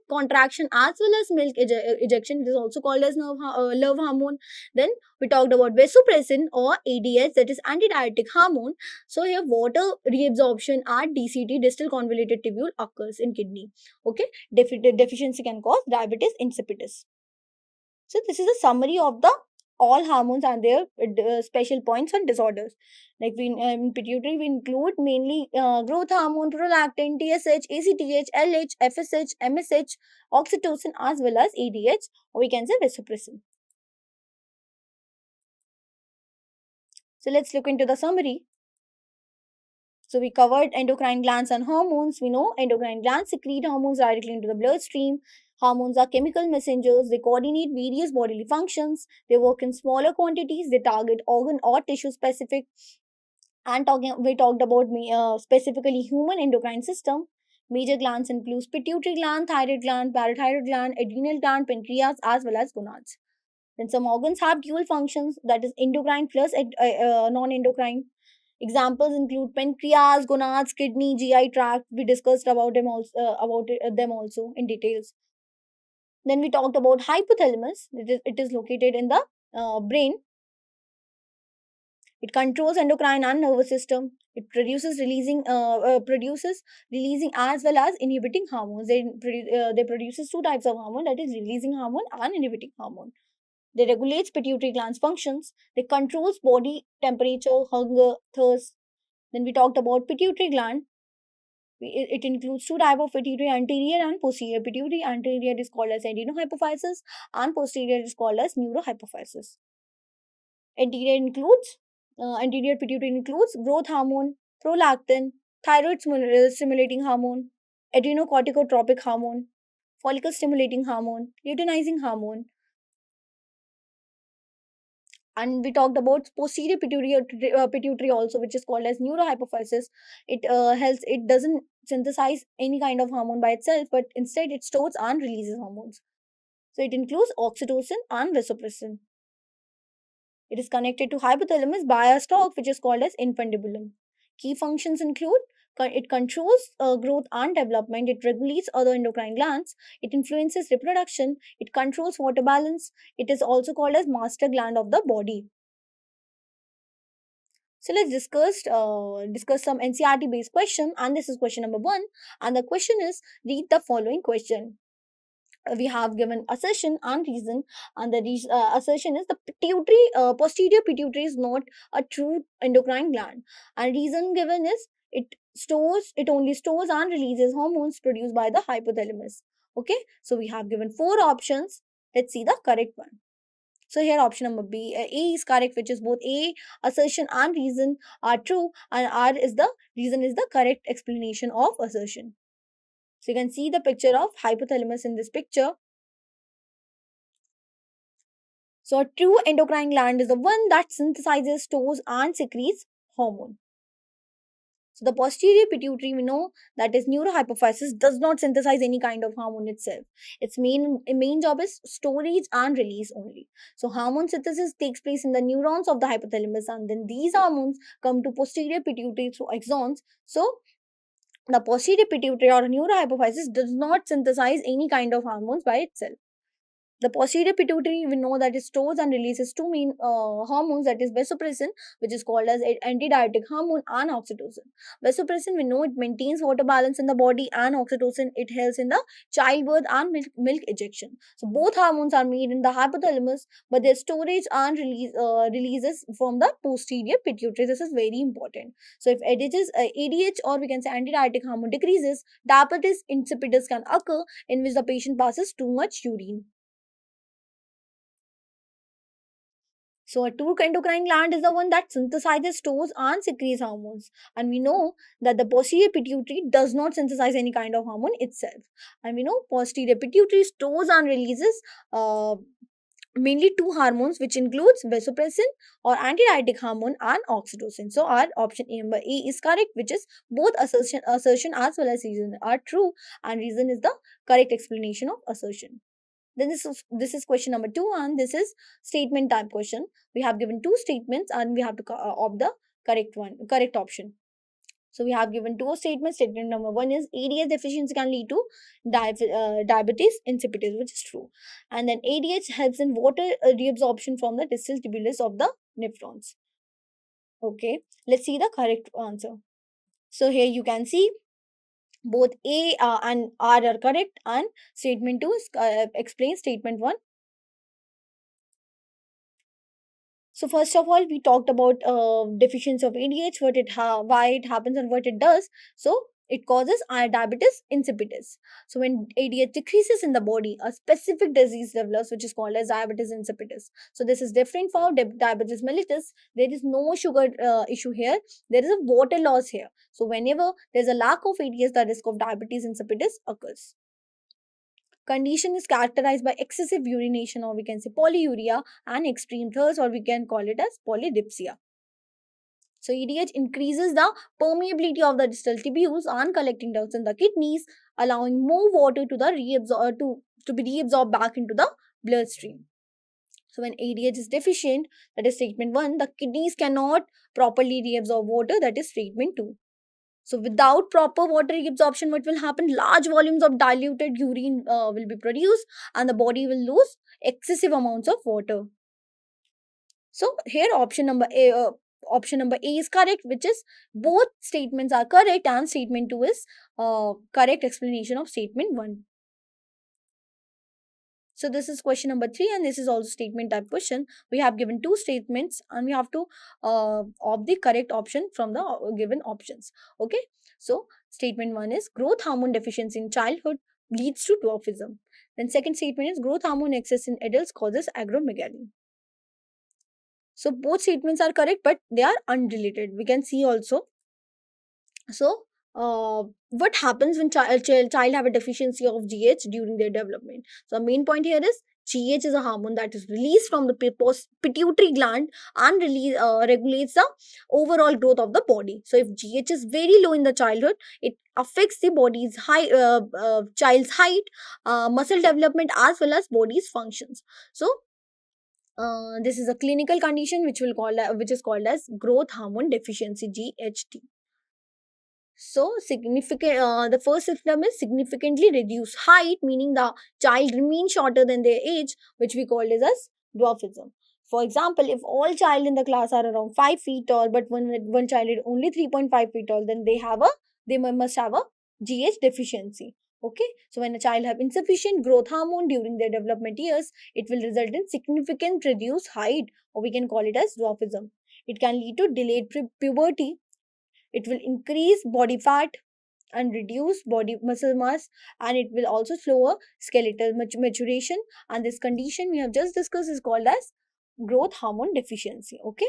contraction as well as milk ejection. It is also called as love hormone. Then we talked about vasopressin or ADH, that is antidiuretic hormone. So here water reabsorption at DCT, distal convoluted tubule, occurs in kidney. Okay, deficiency can cause diabetes insipidus. So this is a summary of the all hormones and their special points and disorders. Like we in pituitary we include mainly growth hormone, prolactin, TSH, ACTH, LH, FSH, MSH, oxytocin as well as ADH, or we can say vasopressin. So let's look into the summary. So we covered endocrine glands and hormones. We know endocrine glands secrete hormones directly into the bloodstream. Hormones are chemical messengers. They coordinate various bodily functions. They work in smaller quantities. They target organ or tissue specific. And we talked about specifically human endocrine system. Major glands include pituitary gland, thyroid gland, parathyroid gland, adrenal gland, pancreas, as well as gonads. Then some organs have dual functions, that is endocrine plus non-endocrine. Examples include pancreas, gonads, kidney, GI tract. We discussed about them also in details. Then we talked about hypothalamus. It is located in the brain. It controls endocrine and nervous system. It produces releasing as well as inhibiting hormones. They produces two types of hormone, that is releasing hormone and inhibiting hormone. They regulates pituitary gland's functions. They controls body temperature, hunger, thirst. Then we talked about pituitary gland. It includes two types of pituitary, anterior and posterior. Pituitary anterior is called as adenohypophysis, and posterior is called as neurohypophysis. Anterior pituitary includes growth hormone, prolactin, thyroid stimulating hormone, adrenocorticotropic hormone, follicle stimulating hormone, luteinizing hormone. And we talked about posterior pituitary also, which is called as neurohypophysis. It doesn't synthesize any kind of hormone by itself, but instead it stores and releases hormones. So it includes oxytocin and vasopressin. It is connected to hypothalamus by a stalk which is called as infundibulum. Key functions include It controls growth and development. It regulates other endocrine glands. It influences reproduction. It controls water balance. It is also called as master gland of the body. So let's discuss some NCRT based question, and this is question number 1. And the question is, read the following question. We have given assertion and reason, and the assertion is the posterior pituitary is not a true endocrine gland, and reason given is it only stores and releases hormones produced by the hypothalamus. Okay, so we have given four options. Let's see the correct one. So here option number A is correct, which is both A, assertion and reason are true, and R is the reason is the correct explanation of assertion. So you can see the picture of hypothalamus in this picture. So a true endocrine gland is the one that synthesizes, stores and secretes hormone. So the posterior pituitary, we know that is neurohypophysis, does not synthesize any kind of hormone itself. Its main job is storage and release only. So hormone synthesis takes place in the neurons of the hypothalamus, and then these hormones come to posterior pituitary through axons. So the posterior pituitary or neurohypophysis does not synthesize any kind of hormones by itself. The posterior pituitary, we know that it stores and releases two main hormones, that is vasopressin, which is called as antidiuretic hormone, and oxytocin. Vasopressin, we know it maintains water balance in the body, and oxytocin, it helps in the childbirth and milk ejection. So both hormones are made in the hypothalamus, but their storage and releases from the posterior pituitary. This is very important. So if ADH, or we can say antidiuretic hormone, decreases, diabetes insipidus can occur, in which the patient passes too much urine. So a true endocrine gland is the one that synthesizes, stores and secretes hormones. And we know that the posterior pituitary does not synthesize any kind of hormone itself. And we know posterior pituitary stores and releases mainly two hormones, which includes vasopressin or antidiuretic hormone and oxytocin. So our option number A is correct, which is both assertion as well as reason are true, and reason is the correct explanation of assertion. Then this is question number 2, and this is statement type question. We have given two statements, and we have to opt the correct option. So we have given two statements. Statement number 1 is ADH deficiency can lead to diabetes insipidus, which is true. And then ADH helps in water reabsorption from the distal tubulus of the nephrons. Okay, let's see the correct answer. So here you can see both A and R are correct, and statement 2 is, explains statement 1. So first of all, we talked about deficiency of ADH, why it happens and what it does. So it causes diabetes insipidus. So when ADH decreases in the body, a specific disease develops, which is called as diabetes insipidus. So this is different from diabetes mellitus. There is no sugar issue here. There is a water loss here. So whenever there is a lack of ADH, the risk of diabetes insipidus occurs. Condition is characterized by excessive urination, or we can say polyuria, and extreme thirst, or we can call it as polydipsia. So EDH increases the permeability of the distal tubules and collecting ducts in the kidneys, allowing more water to the to be reabsorbed back into the bloodstream. So when ADH is deficient, that is statement 1, the kidneys cannot properly reabsorb water, that is statement 2. So without proper water absorption, what will happen? Large volumes of diluted urine will be produced, and the body will lose excessive amounts of water. So here option number A is correct, which is both statements are correct, and statement 2 is correct explanation of statement 1. So this is question number 3, and this is also statement type question. We have given two statements, and we have to opt the correct option from the given options. Okay. So statement 1 is growth hormone deficiency in childhood leads to dwarfism. Then second statement is growth hormone excess in adults causes acromegaly. So both statements are correct, but they are unrelated. We can see also. So what happens when child have a deficiency of GH during their development? So the main point here is GH is a hormone that is released from the pituitary gland and regulates the overall growth of the body. So if GH is very low in the childhood, it affects the body's child's height, muscle development, as well as body's functions. So this is a clinical condition which is called as growth hormone deficiency, GHD. So significant. The first symptom is significantly reduced height, meaning the child remains shorter than their age, which we call it as dwarfism. For example, if all child in the class are around 5 feet tall, but one child is only 3.5 feet tall, then must have a GH deficiency. Okay, so when a child have insufficient growth hormone during their development years, it will result in significant reduced height, or we can call it as dwarfism. It can lead to delayed puberty. It will increase body fat and reduce body muscle mass, and it will also slower skeletal maturation. And this condition we have just discussed is called as growth hormone deficiency. Okay,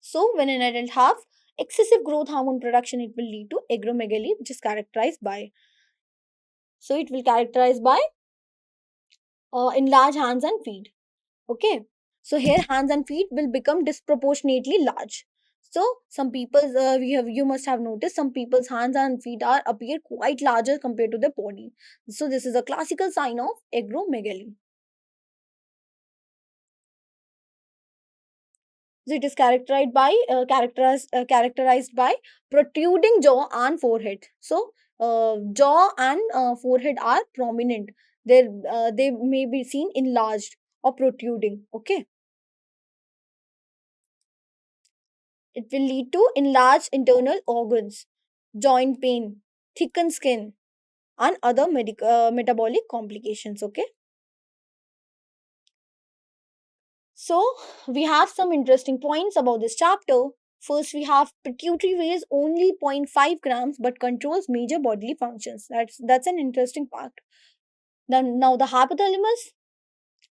so when an adult have excessive growth hormone production, it will lead to acromegaly, which is characterized by, so it will characterize by enlarged hands and feet. Okay, so here hands and feet will become disproportionately large. So some people's you must have noticed some people's hands and feet are appear quite larger compared to their body. So this is a classical sign of acromegaly. So it is characterized by protruding jaw and forehead. So jaw and forehead are prominent. They may be seen enlarged or protruding. Okay, it will lead to enlarged internal organs, joint pain, thickened skin, and other metabolic complications. Okay, so we have some interesting points about this chapter. First, we have pituitary weighs only zero point 0.5 grams but controls major bodily functions. That's an interesting fact. Then now the hypothalamus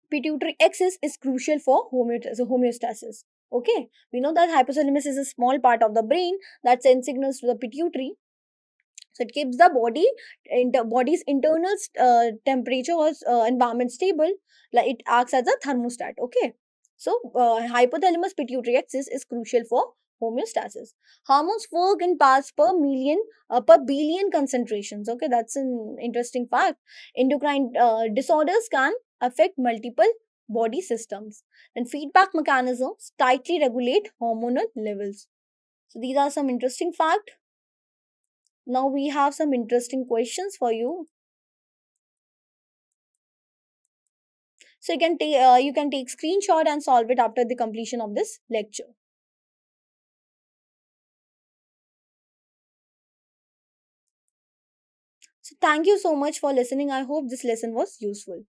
pituitary axis is crucial for homeostasis. Okay, we know that hypothalamus is a small part of the brain that sends signals to the pituitary. So it keeps the body's internal temperature or environment stable. Like it acts as a thermostat. Okay. So hypothalamus pituitary axis is crucial for homeostasis. Hormones work in parts per billion concentrations. Okay, that's an interesting fact. Endocrine disorders can affect multiple body systems, and feedback mechanisms tightly regulate hormonal levels. So these are some interesting facts. Now we have some interesting questions for you. So you can take screenshot and solve it after the completion of this lecture. So thank you so much for listening. I hope this lesson was useful.